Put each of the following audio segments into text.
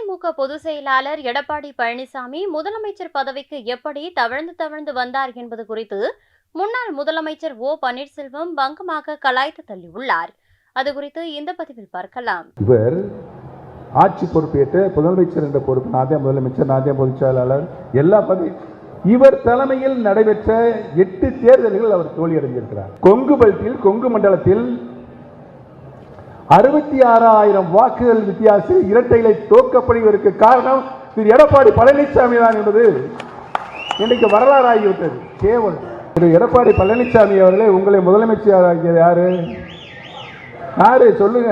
அதிமுக பொதுச் செயலாளர் எடப்பாடி பழனிசாமி முதலமைச்சர் பதவிக்கு எப்படி தவழ்ந்து வந்தார் என்பது குறித்து முன்னாள் முதலமைச்சர் ஓ பன்னீர்செல்வம் பங்கமாக கலாய்த்து தள்ளியுள்ளார். அது குறித்து இந்த பதிவில் பார்க்கலாம். இவர் ஆட்சி பொறுப்பேற்று முதலமைச்சர் என்ற பொறுப்பு, நாதே முதலமைச்சர், நாதே பொதுச் செயலாளர், எல்லா பதவி இவர் தலைமையில் நடைபெற்ற 8 தேர்தல்கள் அவர் தோல்வியடைந்திருக்கிறார். கொங்கு பெல்ட்டில், கொங்கு மண்டலத்தில் 66,000 வாக்குகள் வித்தியாசத்தில் இரட்டைகளை தோற்கப்படுவதற்கு காரணம் திரு எடப்பாடி பழனிசாமி தான் என்பது இன்றைக்கு வரலாறு ஆகிவிட்டது. கேவலம் திரு எடப்பாடி பழனிசாமி அவர்களே, உங்களை முதலமைச்சர் ஆகியது யாரு? சொல்லுங்க.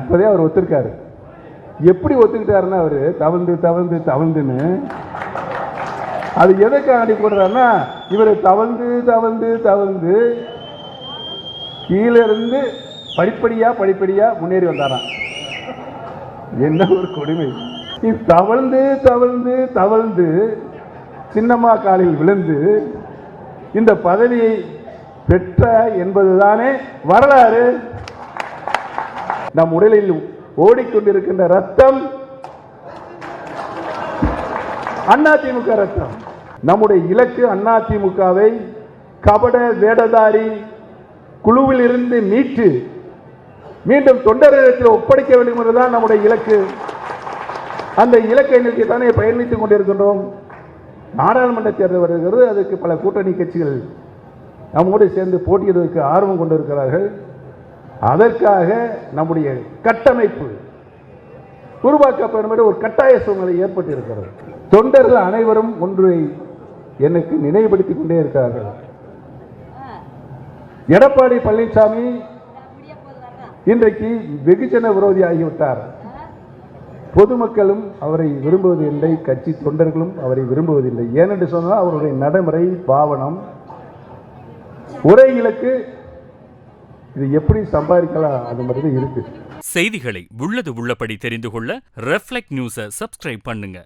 இப்பதே அவர் ஒத்துருக்காரு. எப்படி ஒத்துக்கிட்டாருன்னா, அவரு தவழ்ந்துன்னு அது எதுக்கு அடி போடுறாருன்னா, இவர் தவழ்ந்து கீழே இருந்து படிப்படியா முன்னேறி வந்தாராம். என்ன ஒரு கொடுமை! தவழ்ந்து சின்னம்மா காலில் விழுந்து இந்த பதவியை பெற்ற என்பதுதானே வரலாறு. நம் உடலில் ஓடிக்கொண்டிருக்கின்ற ரத்தம் அதிமுக ரத்தம். நம்முடைய இலக்கு அதிமுகவை கபட வேடதாரி குழுவில் இருந்து மீட்டு மீண்டும் தொண்டர்களிடத்தில் ஒப்படைக்க வேண்டும் என்பதுதான் நம்முடைய இலக்கு. அந்த இலக்கை நோக்கி தானே பயணித்துக் கொண்டிருக்கின்றோம். நாடாளுமன்ற தேர்தல் வருகிறது. அதுக்கு பல கூட்டணி கட்சிகள் நம்மோடு சேர்ந்து போட்டியிடுவதற்கு ஆர்வம் கொண்டிருக்கிறார்கள். அதற்காக நம்முடைய கட்டமைப்பு உருவாக்கப்படும் ஒரு கட்டாய சூழ்நிலை ஏற்பட்டிருக்கிறது. தொண்டர்கள் அனைவரும் ஒன்றை எனக்கு நினைவுபடுத்திக் கொண்டே இருக்கிறார்கள். எடப்பாடி பழனிசாமி இன்றைக்கு வெகுஜன விரோதி ஆகிவிட்டார். பொதுமக்களும் அவரை விரும்புவதில்லை, கட்சி தொண்டர்களும் அவரை விரும்புவதில்லை. ஏனென்று சொன்னால் அவருடைய நடைமுறை, பாவனம், ஒரே இலக்கு, இது எப்படி சம்பாதிக்கலாம் அது மட்டும் இருக்கு. செய்திகளை உள்ளது உள்ளபடி தெரிந்து கொள்ள ரெஃப்ளெக்ட் நியூஸை சப்ஸ்கிரைப் பண்ணுங்க.